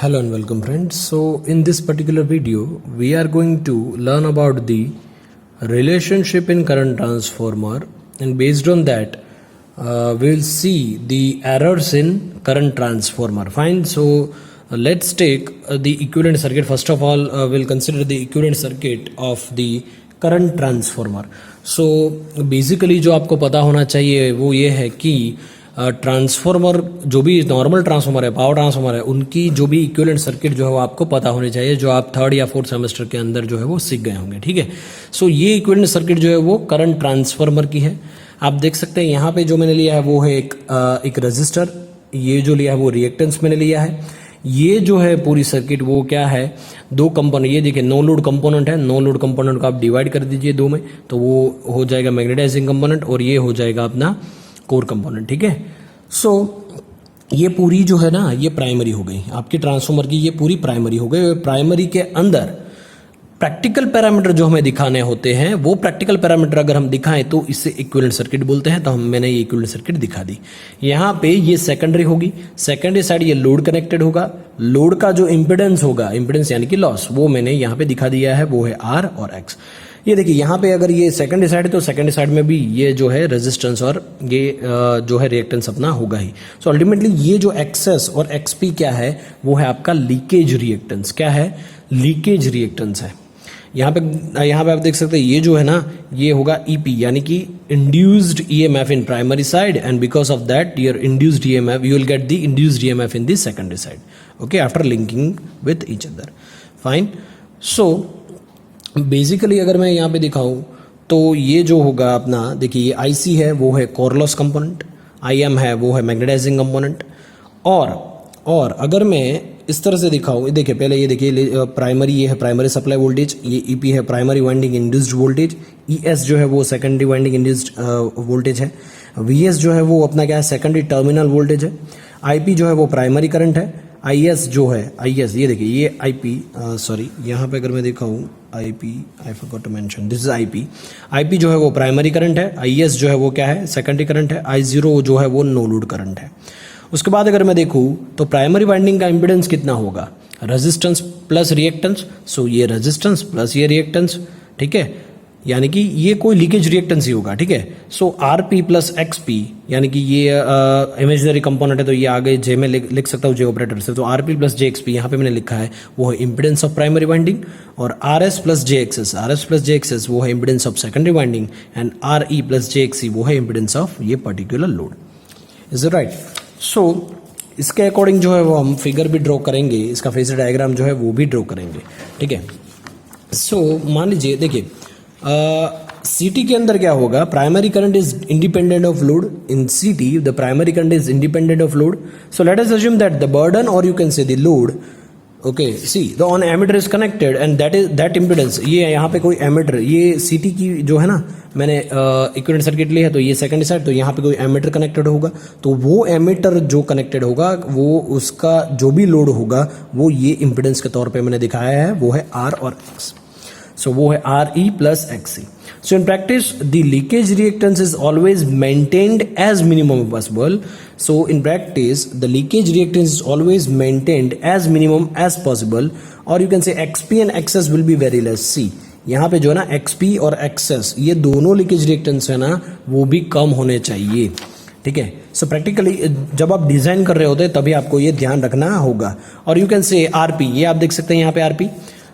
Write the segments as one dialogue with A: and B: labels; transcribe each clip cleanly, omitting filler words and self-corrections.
A: Hello and welcome friends. So in this particular video we are going to learn about the relationship in current transformer, and based on that we will see the errors in current transformer. Fine. So let's take the equivalent circuit. First of all we'll consider the equivalent circuit of the current transformer. So basically जो आपको पता होना चाहिए वो ये है कि transformer जो भी नॉर्मल ट्रांसफॉर्मर है, पावर ट्रांसफॉर्मर है, उनकी जो भी इक्विवेलेंट सर्किट जो है वो आपको पता होनी चाहिए, जो आप थर्ड या फोर्थ सेमेस्टर के अंदर जो है वो सीख गए होंगे. ठीक है. सो ये इक्विवेलेंट सर्किट जो है वो करंट ट्रांसफॉर्मर की है. आप देख सकते हैं यहाँ पे जो मैंने लिया है वो है एक रजिस्टर. ये जो लिया है वो रिएक्टेंस मैंने लिया है. ये जो है पूरी सर्किट वो क्या है, दो कंपोनेंट. ये देखिए नो लोड कंपोनेंट है. नो लोड कंपोनेंट को आप डिवाइड कर दीजिए दो में, तो वो हो जाएगा मैग्नेटाइजिंग कंपोनेंट और ये हो जाएगा अपना कोर कंपोनेंट. ठीक है. सो ये पूरी जो है ना ये प्राइमरी हो गई आपकी ट्रांसफॉर्मर की. ये पूरी प्राइमरी हो गई. प्राइमरी के अंदर प्रैक्टिकल पैरामीटर जो हमें दिखाने होते हैं वो प्रैक्टिकल पैरामीटर अगर हम दिखाएं तो इससे इक्विवेलेंट सर्किट बोलते हैं. तो मैंने ये इक्विवेलेंट सर्किट दिखा दी. यहाँ पे ये सेकेंडरी होगी. सेकेंडरी साइड ये लोड कनेक्टेड होगा. लोड का जो इम्पिडेंस होगा, इम्पिडेंस यानी कि लॉस, वो मैंने यहाँ पे दिखा दिया है, वो है आर और एक्स. ये देखिए यहाँ पे अगर ये सेकेंडरी साइड है तो सेकेंडरी साइड में भी ये जो है रेजिस्टेंस और ये जो है रिएक्टेंस अपना होगा ही. सो अल्टीमेटली ये जो एक्सएस और एक्सपी क्या है वो है आपका लीकेज रिएक्टेंस. क्या है? लीकेज रिएक्टेंस है. यहाँ पे आप देख सकते हैं ये जो है ना ये होगा ईपी यानी कि induced EMF in primary side, and because of that your induced EMF you will get the induced EMF in the secondary side. Okay, after linking with each other. Fine. So basically अगर मैं यहाँ पे दिखाऊं तो ये जो होगा अपना, देखिए ये आईसी है वो है कोर लॉस कंपोनेंट, आईएम है वो है मैग्नेटाइजिंग कंपोनेंट. और अगर मैं इस तरह से दिखाऊं, देखिए पहले ये देखिए प्राइमरी ये है प्राइमरी सप्लाई वोल्टेज, ये ईपी है primary winding induced voltage, ES जो है वो सेकेंडरी वाइंडिंग इंड्यूस्ड वोल्टेज है, वीएस जो है वो अपना क्या है सेकेंडरी टर्मिनल वोल्टेज है, आईपी जो है वो प्राइमरी करंट है, आईएस जो है आईएस ये देखिए ये आईपी सॉरी यहाँ पे अगर मैं दिखाऊं IP I forgot to mention this is IP जो है वो प्राइमरी करंट है, आईएस जो है वो क्या है सेकेंडरी करंट है, आई0 जो है वो नो लोड करंट है. उसके बाद अगर मैं देखूं तो प्राइमरी वाइंडिंग का इंपीडेंस कितना होगा, रेजिस्टेंस प्लस रिएक्टेंस. सो ये रेजिस्टेंस प्लस ये रिएक्टेंस. ठीक है, यानी कि ये कोई लीकेज रिएक्टेंस ही होगा. ठीक है. सो आरपी प्लस एक्सपी यानी कि ये इमेजिनरी कंपोनेंट है तो ये आगे जे में लिख सकता हूँ जे ऑपरेटर से. तो आरपी प्लस जे एक्सपी यहाँ पे मैंने लिखा है वो है इंपीडेंस ऑफ प्राइमरी वाइंडिंग, और आरएस प्लस जे एक्सेस वो है impedance of secondary winding, and R E plus J XE वो है इंपीडेंस ऑफ ये particular load. Is it right? So इसके अकॉर्डिंग जो है वो हम फिगर भी ड्रॉ करेंगे, इसका फेजर डायग्राम जो है वो भी ड्रॉ करेंगे. ठीक है. सो मान लीजिए देखिए सीटी के अंदर क्या होगा, primary current is independent of load. In CT the primary current is independent of load. So let us assume that the burden और you can say the load. Okay, see the on ammeter is connected and that impedance, ये यहाँ पे कोई ammeter, ये सीटी की जो है ना मैंने इक्विवेलेंट सर्किट ली है तो ये सेकेंडरी साइड, तो यहाँ पे कोई एमीटर कनेक्टेड होगा. तो वो एमीटर जो कनेक्टेड होगा वो उसका जो भी लोड होगा वो ये इम्पिडेंस के तौर पे मैंने दिखाया है वो है आर और एक्स. So वो है RE plus XC. So in practice, the leakage reactance is always maintained as minimum possible. So in practice, the leakage reactance is always maintained as minimum as possible. Or you can say XP and XS will be very less. See, यहाँ पे जो है ना XP और XS ये दोनों leakage reactance है ना वो भी कम होने चाहिए. ठीक है. सो प्रैक्टिकली जब आप डिजाइन कर रहे होते हैं तभी आपको ये ध्यान रखना होगा. और यू कैन से RP, ये आप देख सकते हैं यहाँ पे RP.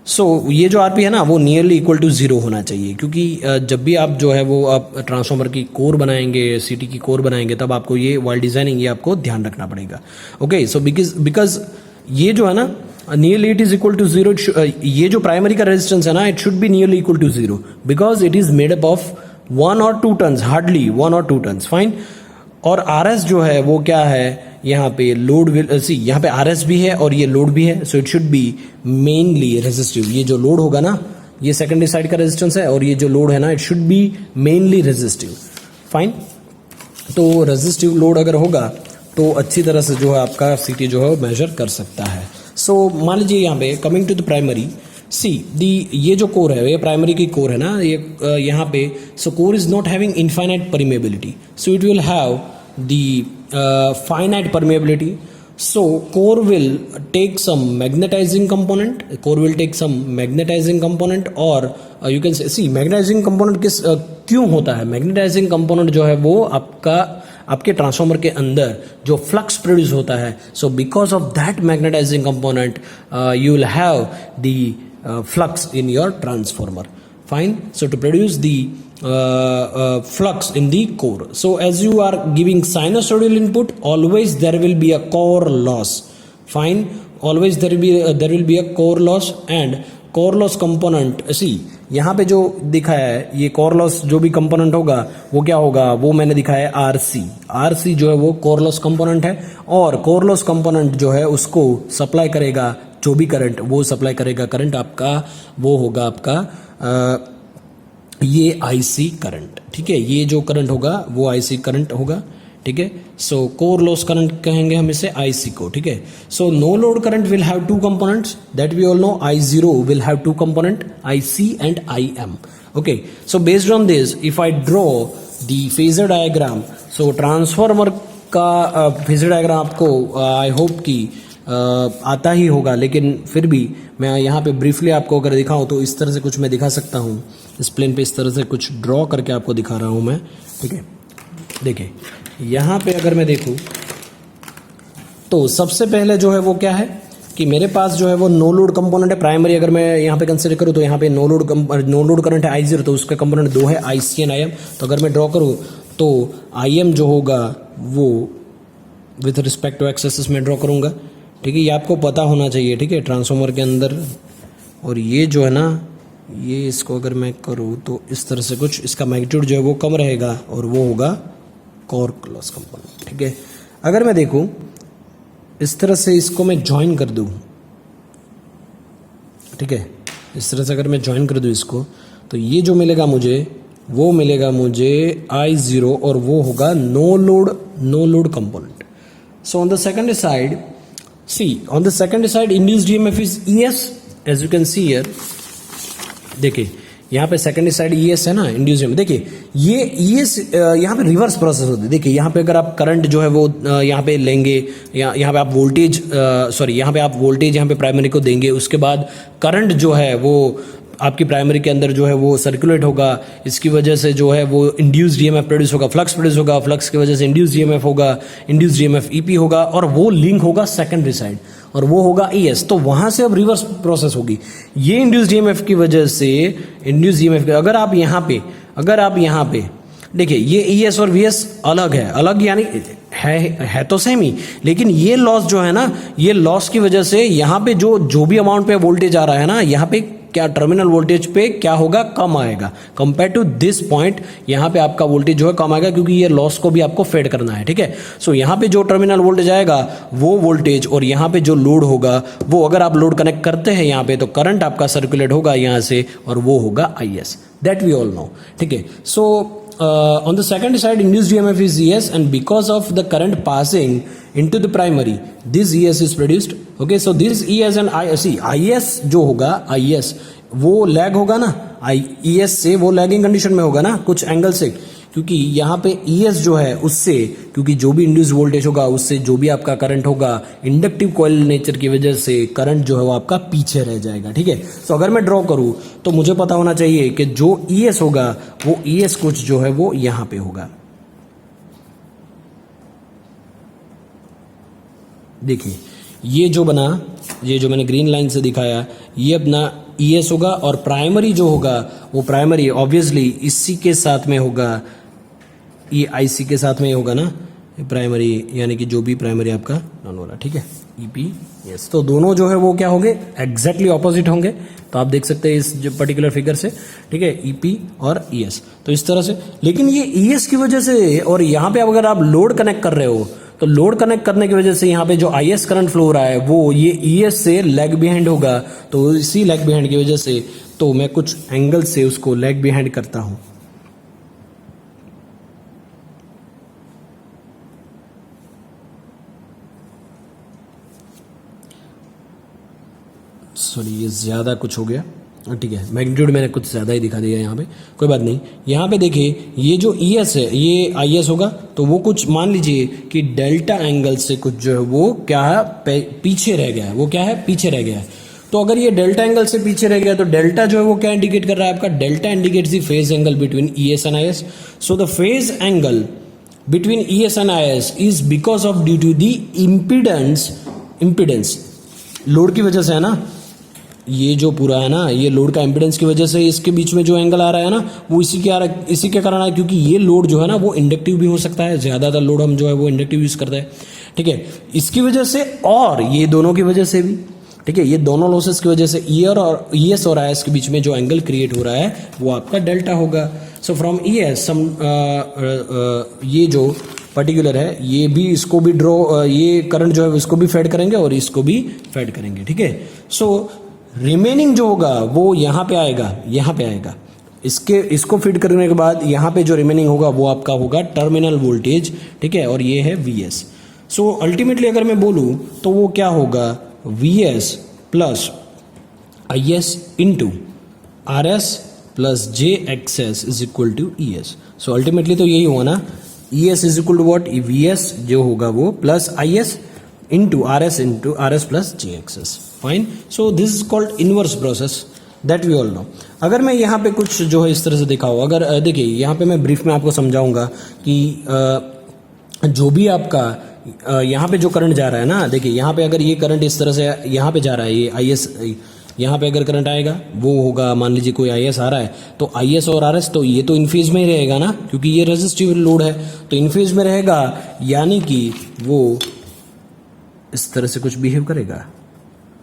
A: सो ये जो आरपी है ना वो नियरली इक्वल टू 0 होना चाहिए, क्योंकि जब भी आप जो है वो आप ट्रांसफॉर्मर की कोर बनाएंगे, सीटी की कोर बनाएंगे, तब आपको ये वाइल डिजाइनिंग ये आपको ध्यान रखना पड़ेगा. ओके. सो बिकॉज ये जो है ना nearly it is equal to 0. ये जो प्राइमरी का रेजिस्टेंस है ना it should be nearly equal to 0 because it is made up of 1 or 2 turns, hardly 1 or 2 turns. Fine. और आरएस जो है वो क्या है, यहाँ पे लोड विल सी यहाँ पे आरएस भी है और ये लोड भी है. So it should B mainly resistive. ये जो लोड होगा ना ये सेकेंडरी साइड का रेजिस्टेंस है और ये जो लोड है ना it should B mainly resistive. Fine. तो रेजिस्टिव लोड अगर होगा तो अच्छी तरह से जो है आपका सीटी जो है मेजर कर सकता है. सो मान लीजिए यहाँ पे कमिंग टू द प्राइमरी, सी ये जो कोर है ये प्राइमरी की कोर है ना ये यहाँ पे. So core is not having infinite permeability, so it will have the finite permeability. So core will take some magnetizing component. Core will take some magnetizing component, or you can see magnetizing component किस क्यों होता है? Magnetizing component जो है वो आपके transformer के अंदर जो फ्लक्स प्रोड्यूस होता है, so because of that magnetizing component you will have the flux in your transformer. Fine. So to produce the flux in the core, so as you are giving sinusoidal input, always there will be a core loss. Fine. Always there will be a core loss, and core loss component, see यहाँ पे जो दिखाया है ये core loss जो भी component होगा वो क्या होगा, वो मैंने दिखाया है RC जो है वो core loss component है, और core loss component जो है उसको सप्लाई करेगा जो भी करंट, वो सप्लाई करेगा करंट आपका, वो होगा आपका ये IC करंट, ठीक है। ये जो करंट होगा वो IC करंट होगा, ठीक है। सो कोर लॉस करंट कहेंगे हम इसे IC को, ठीक है। So no load current will have two components that we all know, I0 will have two component IC and IM, okay. So based on this if I draw the phasor diagram, so transformer का phasor diagram आपको I hope कि आता ही होगा, लेकिन फिर भी मैं यहाँ पे ब्रीफली आपको अगर दिखाऊं तो इस तरह से कुछ मैं दिखा सकता हूँ। इस प्लेन पे इस तरह से कुछ ड्रॉ करके आपको दिखा रहा हूँ मैं, ठीक है। देखिए यहाँ पे अगर मैं देखूँ तो सबसे पहले जो है वो क्या है कि मेरे पास जो है वो नो लोड कंपोनेंट है प्राइमरी। अगर मैं यहाँ पे कंसिडर करूँ तो यहाँ पे नो लोड करंट है I0, तो उसका कंपोनेंट दो है IC एंड IM। तो अगर मैं ड्रॉ करूँ तो IM जो होगा वो विथ रिस्पेक्ट टू एक्सेस में ड्रॉ करूँगा, ठीक है। ये आपको पता होना चाहिए, ठीक है, ट्रांसफार्मर के अंदर। और ये जो है ना, ये इसको अगर मैं करूँ तो इस तरह से कुछ इसका मैग्नीट्यूड जो है वो कम रहेगा और वो होगा कोर लॉस कंपोनेंट, ठीक है। अगर मैं देखूँ इस तरह से इसको मैं ज्वाइन कर दूँ, ठीक है, इस तरह से अगर मैं ज्वाइन कर दूँ इसको, तो ये जो मिलेगा मुझे वो मिलेगा मुझे I0 और वो होगा no load component. So on the second side, see on the second side induced EMF is ES, as you can see here। देखिए यहाँ पे सेकंड साइड ES है ना, इंड्यूस्ड EMF। देखिए ये ES यहाँ पे रिवर्स प्रोसेस होती है। देखिए यहाँ पे अगर आप करंट जो है वो यहाँ पे लेंगे, यहाँ पे आप वोल्टेज यहाँ पे आप वोल्टेज यहाँ पे प्राइमरी को देंगे, उसके बाद करंट जो है वो आपकी प्राइमरी के अंदर जो है वो सर्कुलेट होगा। इसकी वजह से जो है वो इंड्यूस्ड EMF प्रोड्यूस होगा, फ्लक्स प्रोड्यूस होगा, फ्लक्स की वजह से इंड्यूस्ड EMF होगा, इंड्यूस्ड EMF EP होगा, और वो लिंक होगा सेकेंडरी साइड और वो होगा ES। तो वहां से अब रिवर्स प्रोसेस होगी। ये इंड्यूस्ड EMF की वजह से इंड्यूस्ड EMF अगर आप यहाँ पे देखिए ये ES और VS अलग है, अलग यानी है तो सेम ही, लेकिन ये लॉस जो है ना, ये लॉस की वजह से यहाँ पे जो भी अमाउंट पे वोल्टेज आ रहा है ना, यहाँ पे क्या टर्मिनल वोल्टेज पे क्या होगा, कम आएगा कंपेयर टू दिस पॉइंट। यहाँ पे आपका वोल्टेज जो है कम आएगा क्योंकि ये लॉस को भी आपको फेड करना है, ठीक है। सो यहाँ पे जो टर्मिनल वोल्टेज आएगा वो वोल्टेज, और यहाँ पे जो लोड होगा वो, अगर आप लोड कनेक्ट करते हैं यहाँ पे तो करंट आपका सर्कुलेट होगा यहाँ से और वो होगा IS, that we all know, ठीक है। सो on the second side induced EMF is ES, and because of the current passing into the primary this ES is produced, okay। so this ES and IS जो होगा, IS वो lag होगा ना, ES से वो lagging condition में होगा ना कुछ एंगल से, क्योंकि यहाँ पे ES जो है उससे, क्योंकि जो भी इंड्यूस वोल्टेज होगा उससे जो भी आपका करंट होगा, इंडक्टिव कॉइल नेचर की वजह से करंट जो है वो आपका पीछे रह जाएगा, ठीक है। तो अगर मैं ड्रॉ करूँ तो मुझे पता होना चाहिए कि जो ES होगा वो ES कुछ जो है वो यहाँ पे होगा। देखिए ये जो बना, ये जो मैंने ग्रीन लाइन से दिखाया, ये अपना ES होगा, और प्राइमरी जो होगा वो प्राइमरी ऑब्वियसली इसी के साथ में होगा, ये IC के साथ में होगा ना प्राइमरी, यानी कि जो भी प्राइमरी आपका नॉन वाला, ठीक है, EP ES। तो दोनों जो है वो क्या होंगे, एग्जैक्टली ऑपोजिट होंगे। तो आप देख सकते हैं इस जो पर्टिकुलर फिगर से, ठीक है, EP और ES तो इस तरह से। लेकिन ये ES की वजह से, और यहाँ पे अगर आप लोड कनेक्ट कर रहे हो तो लोड कनेक्ट करने की वजह से यहाँ पे जो IS करंट फ्लो हो रहा है वो ये ES से लैग बिहाइंड होगा। तो इसी लैग बिहाइंड की वजह से तो मैं कुछ एंगल से उसको लैग बिहाइंड करता हूं। सॉरी ये ज्यादा कुछ हो गया, ठीक है, मैग्नीट्यूड मैंने कुछ ज़्यादा ही दिखा दिया यहाँ पे, कोई बात नहीं। यहाँ पे देखिए ये जो ई एस है ये आई एस होगा, तो वो कुछ मान लीजिए कि डेल्टा एंगल से कुछ जो है वो क्या है पीछे रह गया है, वो क्या है पीछे रह गया है। तो अगर ये डेल्टा एंगल से पीछे रह गया तो डेल्टा जो है वो क्या इंडिकेट कर रहा है आपका, delta indicates the phase angle between E S and I S. So the phase angle between E S and I S is because of due to the impedance load की वजह से है ना, ये जो पूरा है ना ये लोड का इम्पिडेंस की वजह से इसके बीच में जो एंगल आ रहा है ना वो इसी के कारण आ रहा है, क्योंकि ये लोड जो है ना वो इंडक्टिव भी हो सकता है, ज़्यादातर लोड हम जो है वो इंडक्टिव यूज़ करते हैं, ठीक है, इसकी वजह से और ये दोनों की वजह से भी, ठीक है, ये दोनों लॉसेस की वजह से ई एस और आई एस के बीच में जो एंगल क्रिएट हो रहा है वो आपका डेल्टा होगा। सो फ्रॉम ई एस ये जो पर्टिकुलर है ये भी इसको भी ये करंट जो है इसको भी फेड करेंगे और इसको भी फेड करेंगे, ठीक है। सो रिमेनिंग जो होगा वो यहाँ पे आएगा, इसको फीड करने के बाद यहाँ पे जो रिमेनिंग होगा वो आपका होगा टर्मिनल वोल्टेज, ठीक है, और ये है वी एस। सो अल्टीमेटली अगर मैं बोलूँ तो वो क्या होगा, V S plus I S into R S plus J X S is equal to E S. So ultimately तो यही होगा ना, E S is equal to what, V S जो होगा वो plus I S into R S plus J X S. Fine, so this is called inverse process that we all know. अगर मैं यहाँ पे कुछ जो है इस तरह से दिखाऊँ, अगर देखिए यहाँ पे मैं ब्रीफ में आपको समझाऊंगा कि जो भी आपका यहाँ पे जो करंट जा रहा है ना, देखिए यहाँ पे अगर ये करंट इस तरह से यहाँ पे जा रहा है, ये आई एस यहाँ पे अगर करंट आएगा वो होगा, मान लीजिए कोई आई एस आ रहा है तो आई एस और आर एस तो ये तो इन फेज में ही रहेगा ना, क्योंकि ये रेजिस्टिव लोड है तो इन फेज में रहेगा, यानी कि वो इस तरह से कुछ बिहेव करेगा।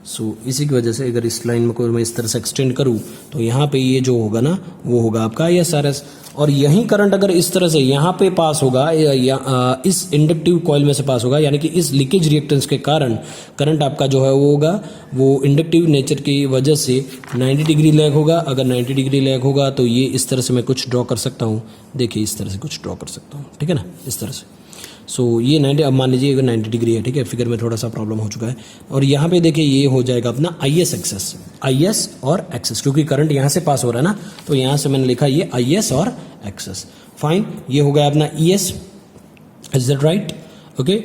A: सो इसी की वजह से अगर इस लाइन में को मैं इस तरह से एक्सटेंड करूँ तो यहाँ पे ये जो होगा ना वो होगा आपका आई एस आर एस, और यही करंट अगर इस तरह से यहाँ पे पास होगा इस इंडक्टिव कॉइल में से पास होगा, यानी कि इस लीकेज रिएक्टेंस के कारण करंट आपका जो है वो होगा वो इंडक्टिव नेचर की वजह से 90 डिग्री लैग होगा। अगर 90 डिग्री लैग होगा तो ये इस तरह से मैं कुछ ड्रॉ कर सकता हूँ, देखिए इस तरह से कुछ ड्रॉ कर सकता हूँ, ठीक है ना, इस तरह से। सो ये 90, अब मान लीजिए अगर 90 डिग्री है, ठीक है, फिगर में थोड़ा सा प्रॉब्लम हो चुका है, और यहाँ पे देखिए ये हो जाएगा अपना I S X S, I S और एक्सेस, क्योंकि करंट यहाँ से पास हो रहा है ना तो यहाँ से मैंने लिखा ये आई एस और एक्सेस। फाइन, ये हो गया अपना E S, is that right, okay.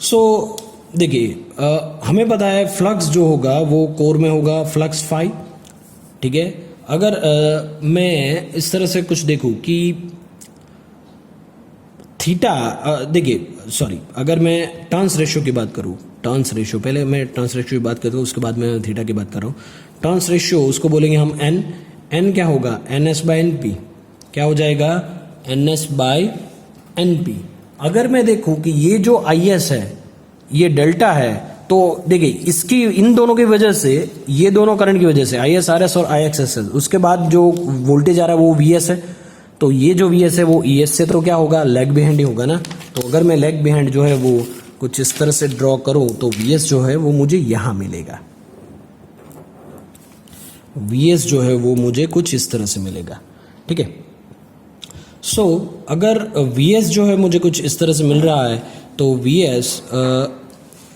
A: So देखिए हमें पता है फ्लक्स जो होगा वो कोर में होगा फ्लक्स फाई, ठीक है। अगर मैं इस तरह से कुछ देखूँ कि थीटा, देखिए सॉरी, अगर मैं टर्न्स रेशियो की बात करूँ, टर्न्स रेशियो, पहले मैं टर्न्स रेशियो की बात करता हूँ उसके बाद मैं थीटा की बात कर रहा हूँ। टर्न्स रेशियो उसको बोलेंगे हम एन, एन क्या होगा, N S by N P, क्या हो जाएगा N S by N P. अगर मैं देखूँ कि ये जो आई एस है ये डेल्टा है, तो देखिए इसकी इन दोनों की वजह से, ये दोनों करंट की वजह से आई एस आर एस और आई एक्स एस है, उसके बाद जो वोल्टेज आ रहा है वो वी एस है, तो ये जो वी एस है वो ई एस से तो क्या होगा, लेग बिहाइंड ही होगा ना। तो अगर मैं लेग बिहाइंड जो है वो कुछ इस तरह से ड्रॉ करूं तो वी एस जो है वो मुझे यहां मिलेगा, वी एस जो है वो मुझे कुछ इस तरह से मिलेगा, ठीक है। सो अगर वी एस जो है मुझे कुछ इस तरह से मिल रहा है तो वी एस,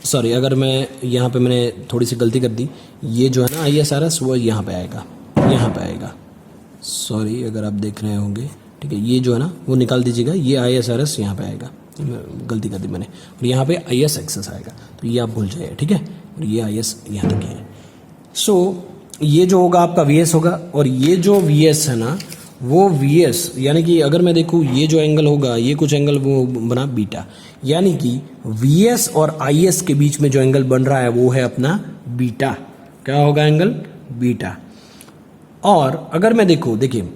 A: सॉरी अगर मैं यहाँ पे मैंने थोड़ी सी गलती कर दी, ये जो है ना आई एस आर एस वो यहाँ पे आएगा, यहाँ पे आएगा, सॉरी अगर आप देख रहे होंगे, ठीक है, ये जो है ना वो निकाल दीजिएगा, ये आई एस आर एस यहाँ पे आएगा, गलती कर दी मैंने, और यहाँ पे आई एस एक्सेस आएगा, तो ये आप भूल जाइए, ठीक है, और ये आई एस यहाँ तक है। सो ये जो होगा आपका वी एस होगा, और ये जो वी एस है ना वो वी एस, यानी कि अगर मैं देखूँ ये जो एंगल होगा ये कुछ एंगल वो बना बीटा, यानी कि वी एस और आई एस के बीच में जो एंगल बन रहा है वो है अपना बीटा, क्या होगा एंगल बीटा। और अगर मैं देखूँ, देखिए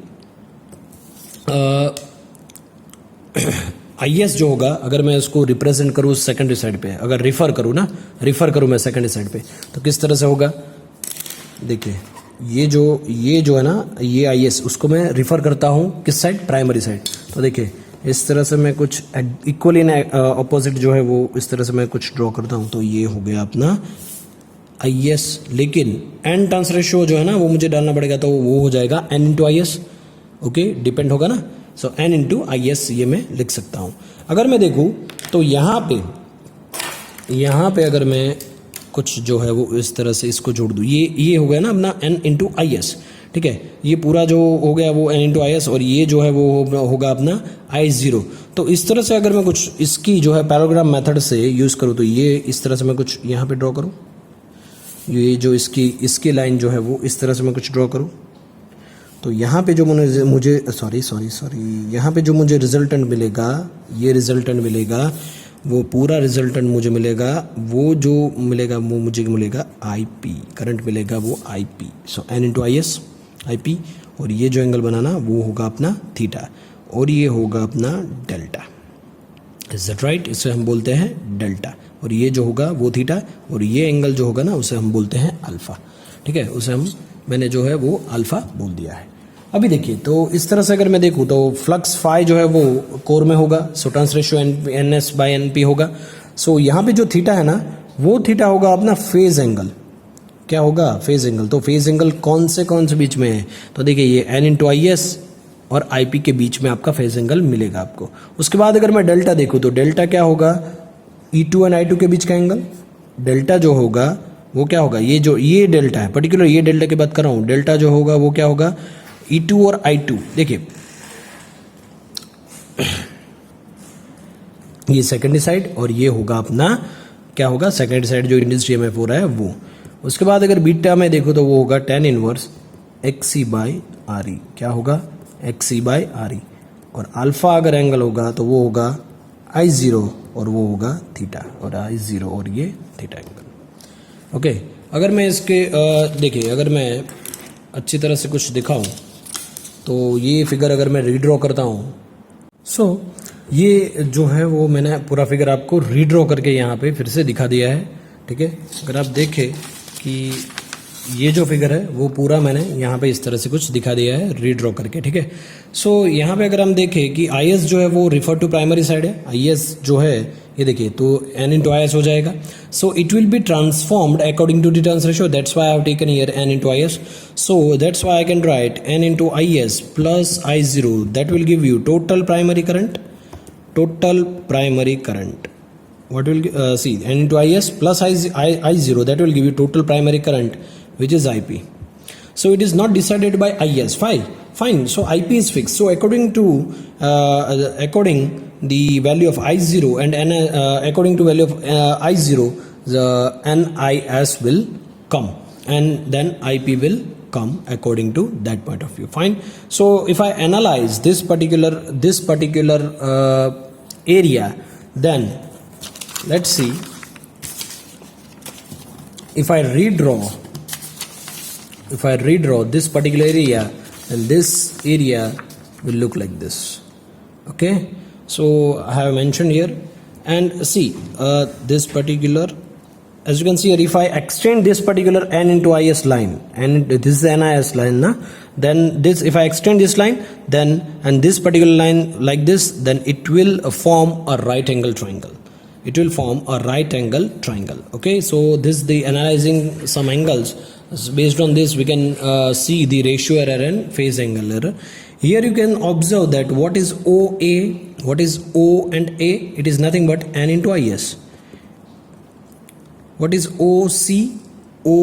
A: आई एस जो होगा अगर मैं इसको रिप्रेजेंट करूँ सेकेंडरी साइड पे, अगर रिफर करूँ मैं सेकेंडरी साइड पे तो किस तरह से होगा, देखिए ये जो है ना ये आई एस, उसको मैं रिफर करता हूँ किस साइड, प्राइमरी साइड। तो देखिए इस तरह से मैं कुछ इक्वली इन अपोजिट जो है वो इस तरह से मैं कुछ ड्रॉ करता हूँ, तो ये हो गया अपना आई एस, लेकिन एन टर्न्स रेशियो जो है ना वो मुझे डालना पड़ेगा, तो वो हो जाएगा N into I S, okay, depend होगा ना। So N into I S ये मैं लिख सकता हूँ। अगर मैं देखूँ तो यहाँ पे अगर मैं कुछ जो है वो इस तरह से इसको जोड़ दूँ, ये हो गया ना अपना n इंटू आई एस, ठीक है, ये पूरा जो हो गया वो n इंटू आई एस, और ये जो है वो होगा अपना I0। तो इस तरह से अगर मैं कुछ इसकी जो है पैराग्राम मेथड से यूज़ करूँ तो ये इस तरह से मैं कुछ यहाँ पे ड्रॉ करूँ, ये जो इसकी लाइन जो है वो इस तरह से मैं कुछ ड्रॉ करूँ, तो यहाँ पे जो मुझे यहाँ पे जो मुझे रिजल्टेंट मिलेगा, ये रिजल्टेंट मिलेगा, वो पूरा रिजल्टेंट मुझे मिलेगा, वो जो मिलेगा वो मुझे मिलेगा IP, करंट मिलेगा वो IP। So n into I S IP, और ये जो एंगल बनाना वो होगा अपना थीटा, और ये होगा अपना डेल्टा। Is that right? इसे हम बोलते हैं डेल्टा, और ये जो होगा वो थीटा, और ये एंगल जो होगा ना उसे हम बोलते हैं अल्फ़ा, ठीक है, उसे मैंने जो है वो अल्फ़ा बोल दिया है। अभी देखिए, तो इस तरह से अगर मैं देखूँ तो फ्लक्स फाई जो है वो कोर में होगा, सो टर्न्स रेशियो NS/NP होगा। सो यहाँ पे जो थीटा है ना वो थीटा होगा अपना फेज एंगल। क्या होगा? Phase angle. तो फेज एंगल कौन से बीच में है? तो देखिए ये n इंटू आई एस और IP के बीच में आपका फेज एंगल मिलेगा आपको। उसके बाद अगर मैं डेल्टा देखूँ तो डेल्टा क्या होगा? E2 एंड I2 के बीच का एंगल। डेल्टा जो होगा वो क्या होगा? ये डेल्टा है, पर्टिकुलर ये डेल्टा की बात कर रहा हूँ। डेल्टा जो होगा वो क्या होगा? E2 और I2। देखिए ये सेकेंडरी साइड, और ये होगा अपना क्या होगा? सेकेंडरी साइड जो इंडस्ट्री में हो रहा है वो। उसके बाद अगर बीटा में देखो तो वो होगा tan इनवर्स XC/RE। क्या होगा? XC/RE। और अल्फा अगर एंगल होगा तो वो होगा I0 और वो होगा थीटा, और I0 और ये थीटा एंगल। ओके, अगर मैं इसके देखिए, अगर मैं अच्छी तरह से कुछ दिखाऊं तो ये फिगर अगर मैं रीड्रॉ करता हूँ, सो ये जो है वो मैंने पूरा फिगर आपको रीड्रॉ करके यहाँ पे फिर से दिखा दिया है, ठीक है। अगर आप देखें कि ये जो फिगर है वो पूरा मैंने यहाँ पे इस तरह से कुछ दिखा दिया है रीड्रॉ करके, ठीक है। सो यहाँ पे अगर हम देखें कि आई एस जो है वो रिफर टू प्राइमरी साइड है, आई एस जो है ये देखिए तो n इंटू आई एस हो जाएगा। So it will be transformed according to the turns ratio, that's why I have taken here n into I S. So that's why I can write n into I S plus I0, that will give you total primary current. What will see n into IS plus I0, that will give you total primary current, which is IP. So it is not decided by IS. Fine. So IP is fixed. So according the value of I0 and according to value of I0, the NIS will come, and then IP will come according to that point of view. Fine. So if I analyze this particular area, then let's see, if I redraw this particular area, then this area will look like this. Okay, so I have mentioned here, and see this particular, as you can see here, if I extend this particular n into is line, and this is the NIS line, then this, if I extend this line, then and this particular line like this, then it will form a right angle triangle. Okay, so this is the analyzing some angles. Based on this we can see the ratio error and phase angle error. Here you can observe that what is OA, what is O and A? It is nothing but n into IS. What is OC? O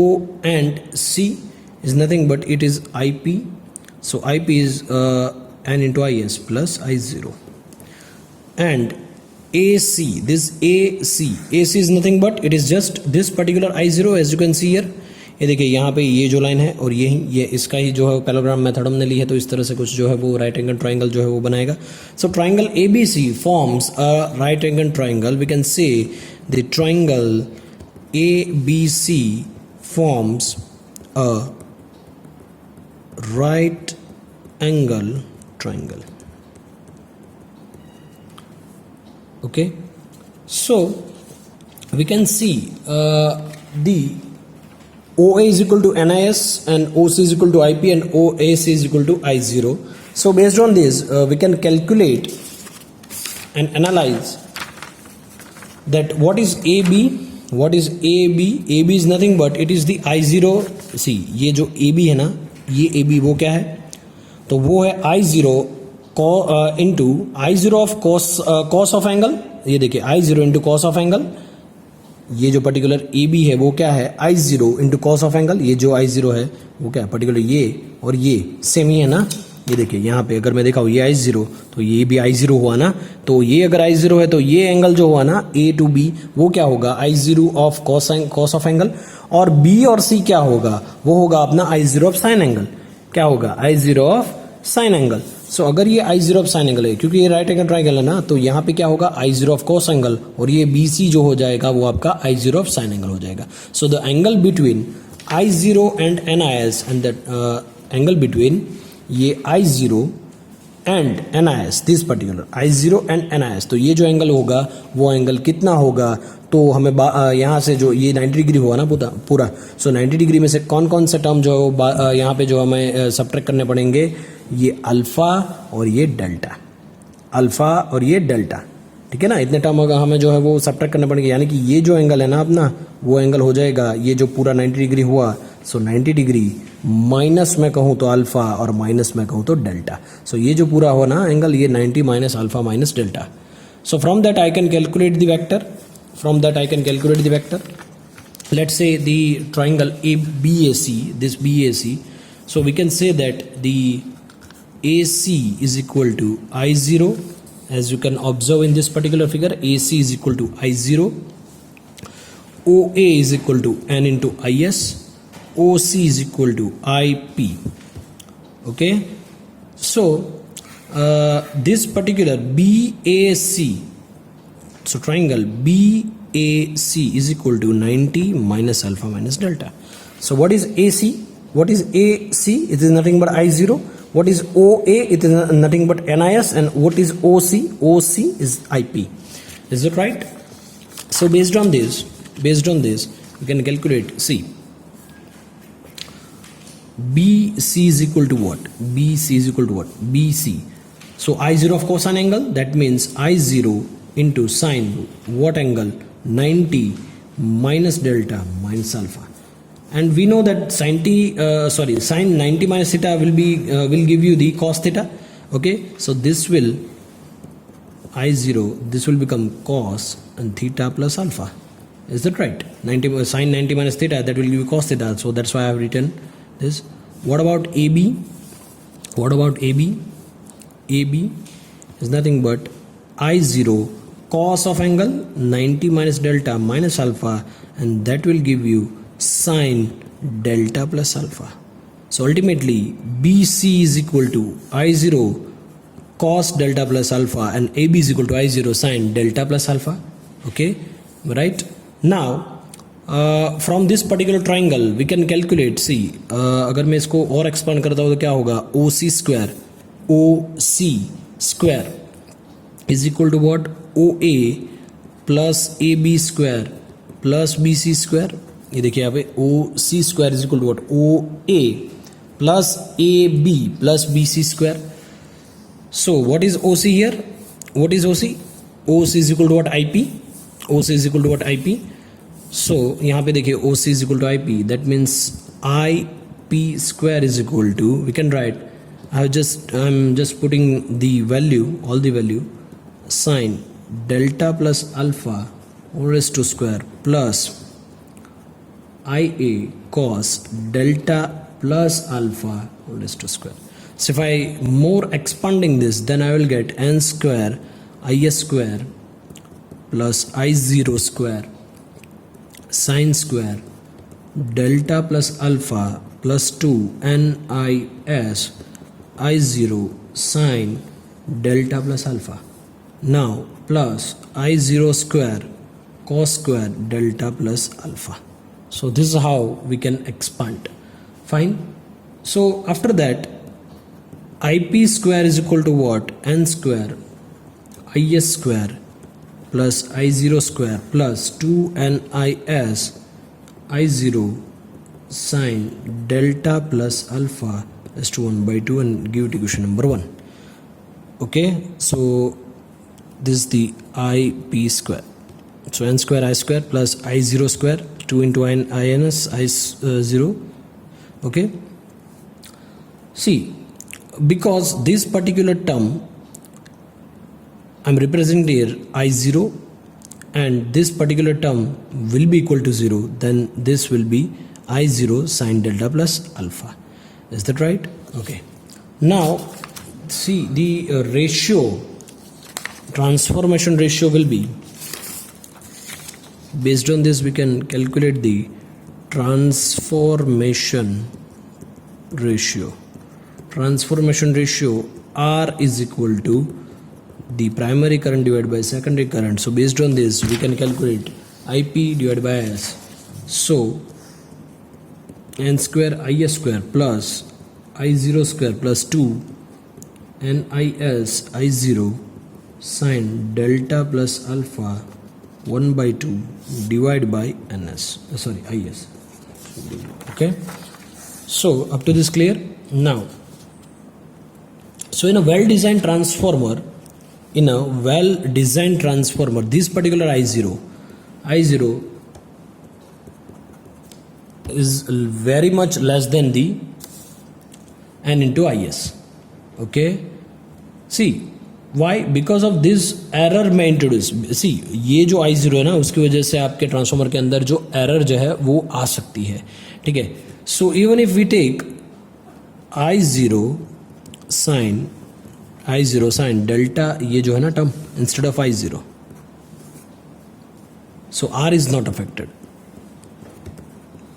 A: and C is nothing but it is IP. So IP is n into IS plus I0. And AC, this AC is nothing but it is just this particular I0, as you can see here. ये देखिए यहाँ पे ये जो line है और ये इसका ही जो है पैराग्राम मेथड हमने ली है, तो इस तरह से कुछ जो है वो राइट एंगल ट्राइंगल जो है वो बनाएगा। So triangle ABC forms a right angle triangle. We can say the triangle ABC forms a right angle triangle. Okay, so we can see the OA is equal to NIS and OC is equal to IP and OAC is equal to I0. So based on this we can calculate and analyze that what is AB. AB is nothing but it is the I0. See ये जो AB है ना, ये AB वो क्या है? तो वो है I0 into I0 of cos of angle. ये देखिए I0 into cos of angle ये जो पर्टिकुलर ए बी है वो क्या है I zero into cos of angle, ये जो आई जीरो है वो क्या है पर्टिकुलर ये और ये सेम ही है ना। ये देखिए यहाँ पे अगर मैं देखा हूँ ये आई जीरो तो ये भी आई जीरो हुआ ना, तो ये अगर आई जीरो है तो ये एंगल जो हुआ ना ए टू बी वो क्या होगा I zero of cos of angle, और बी और सी क्या होगा वो होगा अपना I zero of sine angle, क्या होगा I zero of sine angle. So अगर ये I zero of sine angle है क्योंकि ये राइट एंगल ट्राइंगल है ना, तो यहाँ पे क्या होगा I zero of cos angle, और ये बी सी जो हो जाएगा वो आपका I zero of sine angle हो जाएगा। So the angle between I zero and N I S and the angle between ये I zero and N I S, this particular I zero and N I S, तो ये जो angle होगा वो angle कितना होगा, तो हमें यहाँ से जो ये 90 डिग्री हुआ ना पूरा, सो 90 डिग्री में से कौन कौन से टर्म जो यहाँ पे जो हमें सब्ट्रैक्ट करने पड़ेंगे, ये अल्फ़ा और ये डेल्टा, अल्फ़ा और ये डेल्टा, ठीक है ना। इतने टर्म हमें जो है वो सब्ट्रैक्ट करने पड़ेंगे, यानी कि ये जो एंगल है ना अपना वो एंगल हो जाएगा ये जो पूरा 90 डिग्री हुआ, सो 90 डिग्री माइनस में कहूँ तो अल्फ़ा और माइनस में कहूँ तो डेल्टा, सो ये जो पूरा हुआ ना एंगल ये 90 minus alpha minus delta. So from that I can calculate the vector, from that I can calculate the vector. Let's say the triangle BAC, this BAC, so we can say that the AC is equal to I0, as you can observe in this particular figure, AC is equal to I0, OA is equal to N into IS, OC is equal to IP. Okay, so this particular BAC, so triangle BAC is equal to 90 minus alpha minus delta. So what is AC? What is AC? It is nothing but I0. What is OA? It is nothing but NIS. And what is OC? OC is IP. Is it right? So based on this, we can calculate C. BC is equal to what? BC is equal to what? BC. So I0 of cosine angle, that means I0 into sine what angle, 90 minus delta minus alpha, and we know that sine 90 minus theta will give you the cos theta. Okay, so this will I0, this will become cos and theta plus alpha. Is that right? Sine 90 minus theta, that will give you cos theta, so that's why I have written this. What about AB? What about AB? AB is nothing but I0 cos of angle 90 minus delta minus alpha, and that will give you sine delta plus alpha. So ultimately BC is equal to I0 cos delta plus alpha and AB is equal to I0 sine delta plus alpha. Okay, right? Now from this particular triangle we can calculate, see अगर मैं इसको और expand करता हूँ तो क्या होगा, OC square is equal to what, OA plus AB square plus BC square. ये देखिए यहाँ पे OC square is equal to what, OA plus AB plus BC square. So what is OC here? What is OC? OC is equal to what, IP. OC is equal to what, IP. So यहाँ पे देखिए OC is equal to IP, that means IP square is equal to, we can write, I'm just putting the value, all the value, sine delta plus alpha whole raised to square plus IA cos delta plus alpha whole raised to square. So if I more expanding this, then I will get n square IS square plus I0 square sine square delta plus alpha plus 2 NIS I0 sine delta plus alpha. Now plus I0 square cos square delta plus alpha. So this is how we can expand. Fine. So after that, IP square is equal to what, n square IS square plus I0 square plus 2NIS I0 sine delta plus alpha is to 1 by 2 and give it equation number 1. Okay, so this is the IP square. So n square I square plus I0 square 2 into INS I0. Okay, see, because this particular term I'm representing here I0 and this particular term will be equal to 0, then this will be I0 sine delta plus alpha. Is that right? Okay. Now see the ratio, transformation ratio will be, based on this we can calculate the transformation ratio. Transformation ratio R is equal to the primary current divided by secondary current. So based on this we can calculate IP divided by S. So n square is square plus I0 square plus 2 NIS I0 sine delta plus alpha 1 by 2 divided by NS, IS. Okay, so up to this clear? Now, so in a well-designed transformer, this particular I0 is very much less than the N into IS. Okay, see why? Because of this error में introduce, सी ये जो I0 है ना, उसकी वजह से आपके transformer के अंदर जो एरर जो है वो आ सकती है. ठीक है, so even if we take I0 sine delta, ये जो है ना term, instead of I0, so R is not affected,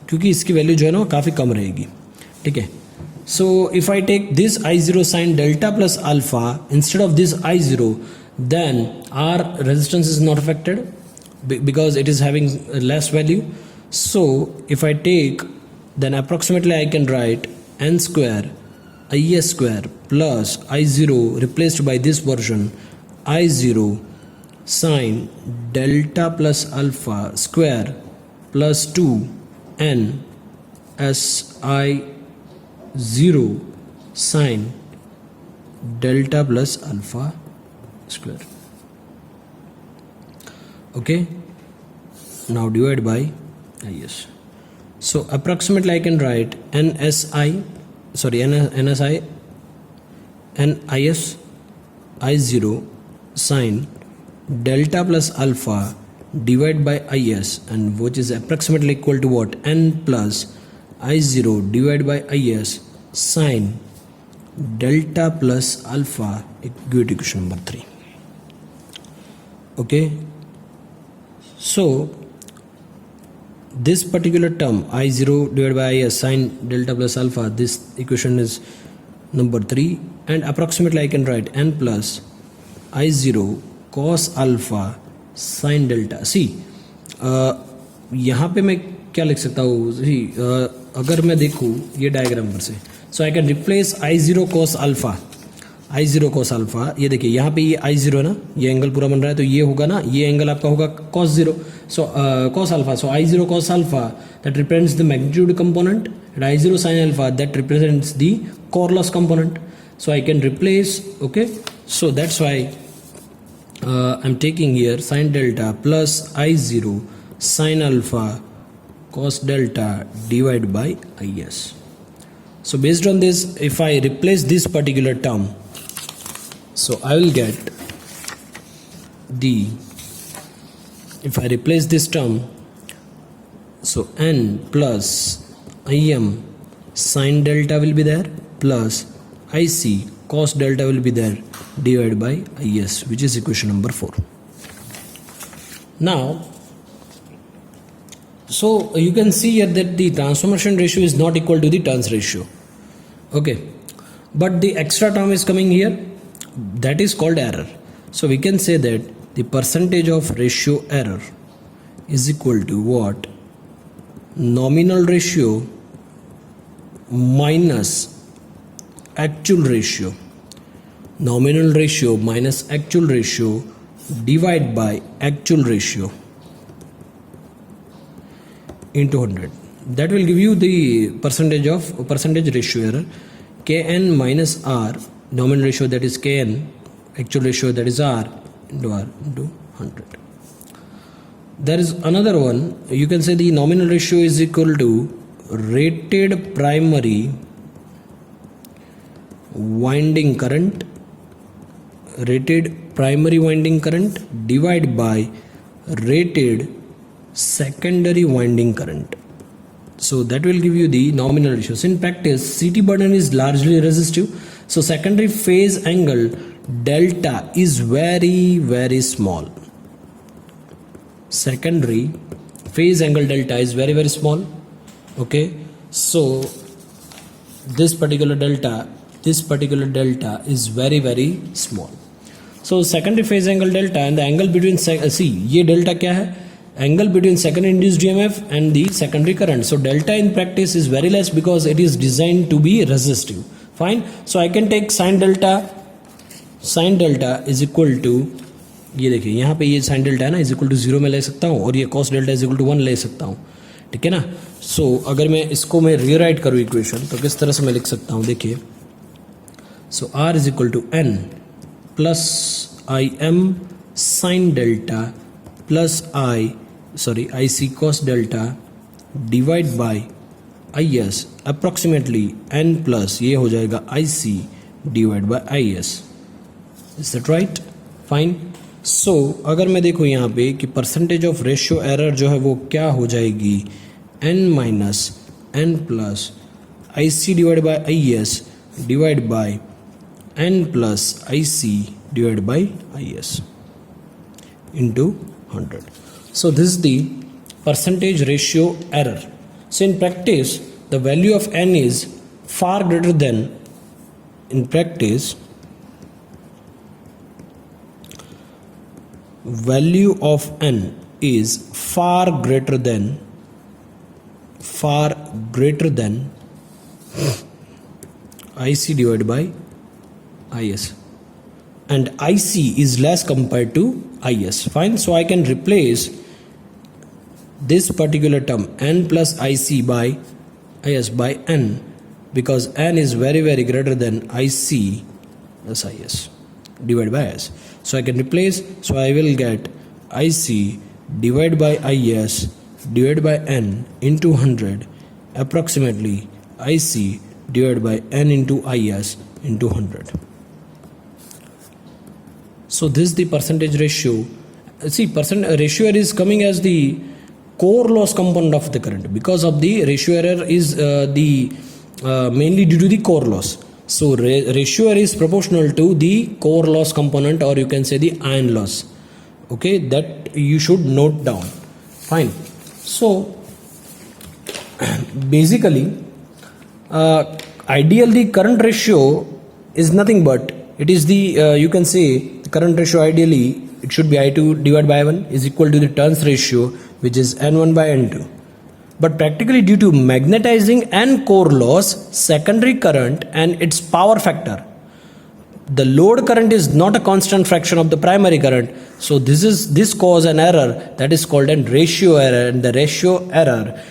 A: क्योंकि इसकी वैल्यू जो है ना वो काफ़ी कम रहेगी. ठीक है, so if I take this I0 sine delta plus alpha instead of this I0, then R resistance is not affected because it is having less value. So if I take, then approximately I can write n square IS square plus I0 replaced by this version I0 sine delta plus alpha square plus 2 n SI 0 sine delta plus alpha square. Okay, now divide by IS. So approximately I can write NSI NIS I0 sine delta plus alpha divided by IS, and which is approximately equal to what? N plus I0 divided by IS sine delta plus alpha, equation number 3. Okay, so this particular term I0 divided by IS sine delta plus alpha, this equation is number 3, and approximately I can write n plus I0 cos alpha sine delta. See यहाँ पे मैं क्या लिख सकता हूँ? अगर मैं देखूँ ये डायग्राम पर से, so I can replace I0 cos alpha, ये देखिए यहाँ पे ये I0 है ना, ये एंगल पूरा बन रहा है, तो ये होगा ना, ये एंगल आपका होगा cos 0, so cos alpha, so I0 cos alpha that represents the magnitude component, and I0 sin alpha that represents the core loss component. So I can replace. Okay, so that's why I'm taking here sin delta plus I0 sin alpha cos delta divided by IS. So based on this, if I replace this particular term, so I will get if I replace this term, so n plus Im sin delta will be there plus IC cos delta will be there divided by IS, which is equation number 4. Now, so you can see here that the transformation ratio is not equal to the turns ratio. Okay, but the extra term is coming here, that is called error. So we can say that the percentage of ratio error is equal to what? Nominal ratio minus actual ratio. Nominal ratio minus actual ratio divided by actual ratio into 100. That will give you the percentage ratio error. Kn minus R, nominal ratio that is Kn, actual ratio that is R into 100. There is another one, you can say the nominal ratio is equal to rated primary winding current divided by rated secondary winding current. So that will give you the nominal ratios. In practice, CT burden is largely resistive. So secondary phase angle delta is very small. Secondary phase angle delta is very small. Okay, so this particular delta is very small. So secondary phase angle delta and the angle between see ये delta क्या है? Angle between second induced EMF and the secondary current. So delta in practice is very less because it is designed to be resistive. Fine. So I can take sin delta is equal to, ये देखिए यहाँ पे ये sin delta है ना, is equal to 0 में ले सकता हूँ और ये cos delta is equal to 1 ले सकता हूँ. ठीक है ना. सो अगर मैं इसको मैं रीराइट करूँ इक्वेशन तो किस तरह से मैं लिख सकता हूँ, देखिए. So R is equal to n plus I M sine delta plus I C cos delta divide by I S approximately n plus ये हो जाएगा I C divide by I S. Is that right? Fine. So अगर मैं देखूँ यहाँ पे कि percentage of ratio error जो है वो क्या हो जाएगी, n minus n plus I C divide by I S divide by n plus I C divide by I S into 100. So this is the percentage ratio error. So in practice, the value of n is far greater than, in practice, value of n is far greater than IC divided by IS, and IC is less compared to IS. Fine. So I can replace this particular term n plus IC by IS by n because n is very greater than IC plus IS divided by IS. So I can replace, so I will get IC divided by IS divided by n into 100 approximately IC divided by n into IS into 100. So this is the percentage ratio. See, ratio error is coming as the core loss component of the current because of the ratio error is mainly due to the core loss. So ratio error is proportional to the core loss component, or you can say the iron loss. Okay, that you should note down. Fine. So basically, ideally current ratio is nothing but it is the you can say the current ratio ideally it should be I2 divided by I1 is equal to the turns ratio, which is N1 by N2. But practically due to magnetizing and core loss, secondary current and its power factor, the load current is not a constant fraction of the primary current. So this cause an error that is called a ratio error, and the ratio error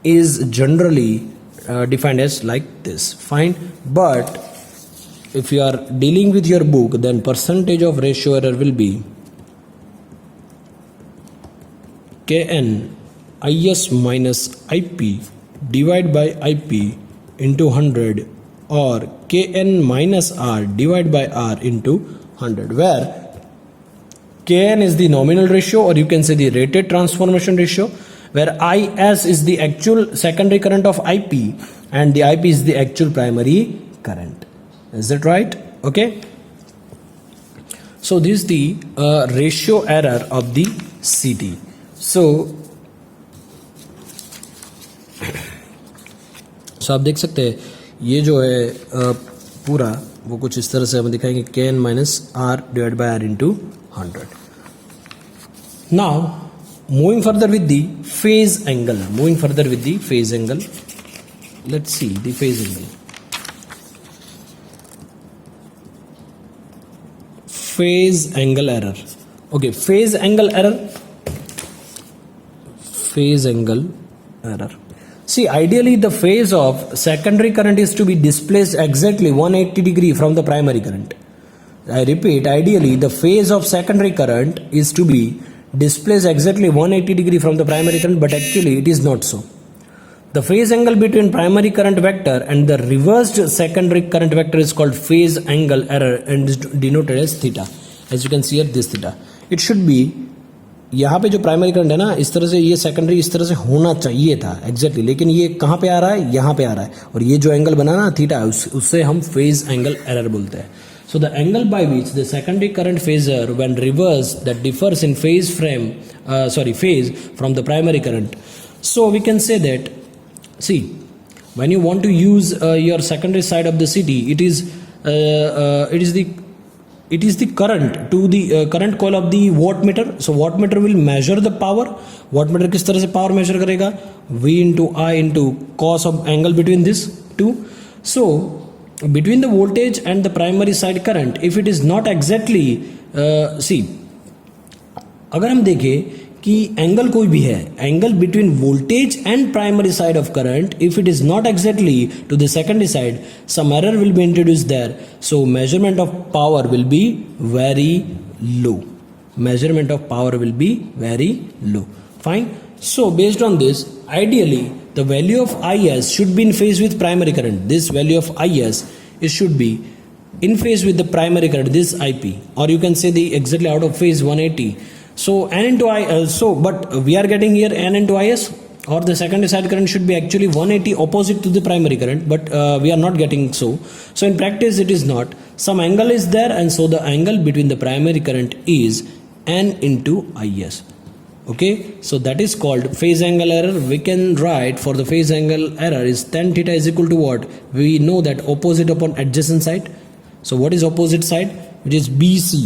A: is generally defined as like this. Fine. But if you are dealing with your book, then percentage of ratio error will be Kn IS minus IP divided by IP into 100, or Kn minus R divided by R into 100, where Kn is the nominal ratio, or you can say the rated transformation ratio, where IS is the actual secondary current of IP and the IP is the actual primary current. Is that right? Okay. So this is the ratio error of the CT. So आप देख सकते हैं ये जो है पूरा वो कुछ इस तरह से हम दिखाएंगे Kn minus R divided by R into 100. Now moving further with the phase angle. Let's see the phase angle. Phase angle error. Okay, phase angle error. See, ideally the phase of secondary current is to be displaced exactly 180 degree from the primary current. I repeat, ideally the phase of secondary current is to be displaced exactly 180 degree from the primary current, but actually it is not so. The phase angle between primary current vector and the reversed secondary current vector is called phase angle error and is denoted as theta. As you can see here, this theta. It should be यहाँ पे जो primary current है ना, इस तरह से ये secondary इस तरह से होना चाहिए था एग्जैक्टली, लेकिन ये कहाँ पे आ रहा है, यहाँ पे आ रहा है, और ये जो एंगल बना ना थीटा, उससे हम फेज एंगल एरर बोलते हैं. So the angle by which the secondary current phasor when reversed that differs in phase phase from the primary current. So we can say that, see, when you want to use your secondary side of the city, it is the current to the current coil of the wattmeter. So wattmeter will measure the power. Wattmeter किस तरह से power measure करेगा? V into I into cos of angle between this two. So between the voltage and the primary side current, if it is not exactly see, अगर हम देखें कि angle कोई भी है, angle between voltage and primary side of current, if it is not exactly to the secondary side, some error will be introduce there, so measurement of power will be very low. Measurement of power will be very low. Fine. So based on this, ideally the value of IS should be in phase with primary current. This value of IS, it should be in phase with the primary current, this IP, or you can say the exactly out of phase 180. So N into I, but we are getting here N into IS, or the secondary side current should be actually 180 opposite to the primary current, but we are not getting so. So in practice it is not. Some angle is there, and so the angle between the primary current is N into IS. Okay, so that is called phase angle error. We can write for the phase angle error is tan theta is equal to what? We know that opposite upon adjacent side. So what is opposite side? It is BC.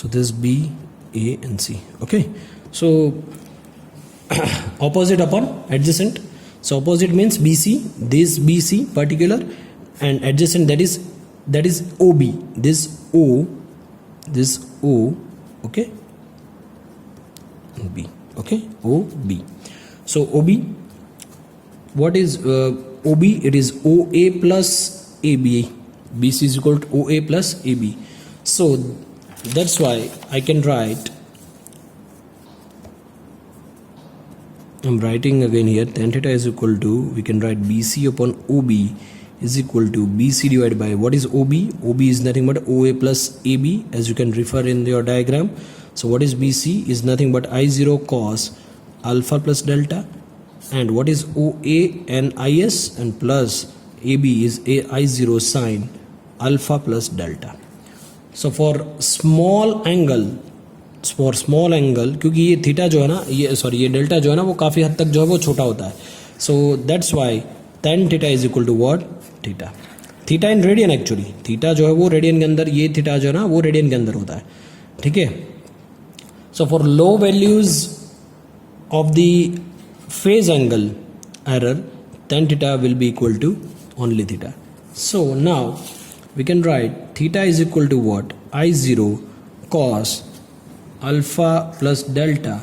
A: So this B, A and C. Okay, so opposite upon adjacent. So opposite means BC, this BC particular, and adjacent that is OB, this O, okay, B, okay, OB. So OB, what is OB? It is OA plus AB. BC is equal to OA plus AB. So that's why I can write, I'm writing again here, tan theta is equal to, we can write BC upon OB is equal to BC divided by, what is OB? OB is nothing but OA plus AB, as you can refer in your diagram. So what is BC? Is nothing but I0 cos alpha plus delta, and what is OA and IS, and plus AB is I0 sin alpha plus delta. So for small angle, क्योंकि ये theta जो है ना, ये delta जो है ना, वो काफ़ी हद तक जो है वो छोटा होता है. So that's why tan theta is equal to what? Theta in radian. Actually theta जो है वो रेडियन के अंदर, ये थीटा जो है ना वो रेडियन के अंदर होता है. ठीक है. So for low values of the phase angle error, tan theta will be equal to only theta. So now we can write theta is equal to what? I0 cos alpha plus delta,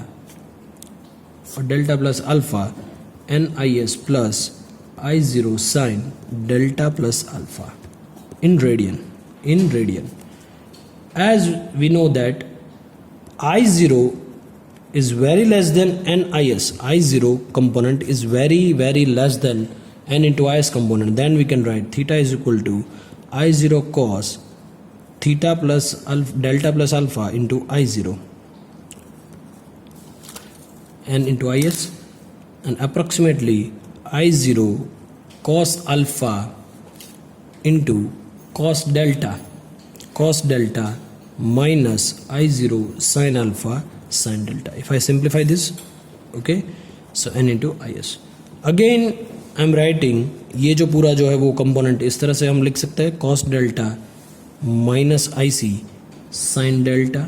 A: or delta plus alpha, NIS plus I0 sin delta plus alpha in radian. As we know that I0 is very less than NIS. I0 component is very, very less than N into IS component. Then we can write theta is equal to I0 cos theta plus delta plus alpha into I0 and into IS, and approximately I0 cos alpha into cos delta minus I0 sin alpha sin delta. If I simplify this, okay, so N into IS. Again I am writing, ये जो पूरा जो है वो component इस तरह से हम लिख सकते हैं, cos delta minus I C sine delta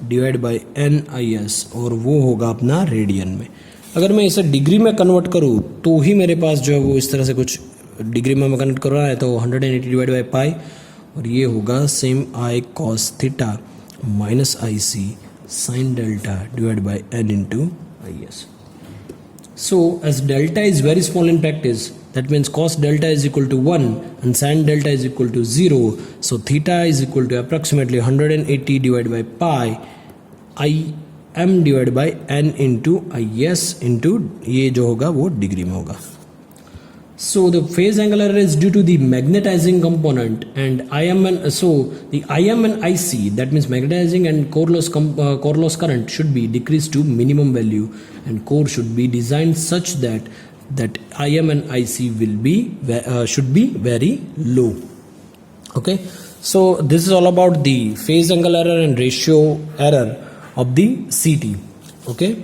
A: divide by NIS, और वो होगा अपना रेडियन में. अगर मैं इसे डिग्री में कन्वर्ट करूँ तो ही मेरे पास जो है वो इस तरह से कुछ डिग्री में कन्वर्ट कर रहा है, तो 180 डिवाइड बाई पाई, और ये होगा same I cos theta minus I C sine delta divide by N into IS. So as delta is very small in practice, that means cos delta is equal to 1 and sin delta is equal to 0. So theta is equal to approximately 180 divided by pi I m divide by n into I S into ये जो होगा वो degree में होगा. So the phase angle error is due to the magnetizing component, and IM and so the IM and IC, that means magnetizing and core loss current, should be decreased to minimum value, and core should be designed such that IM and IC will be should be very low. Okay, so this is all about the phase angle error and ratio error of the CT. Okay.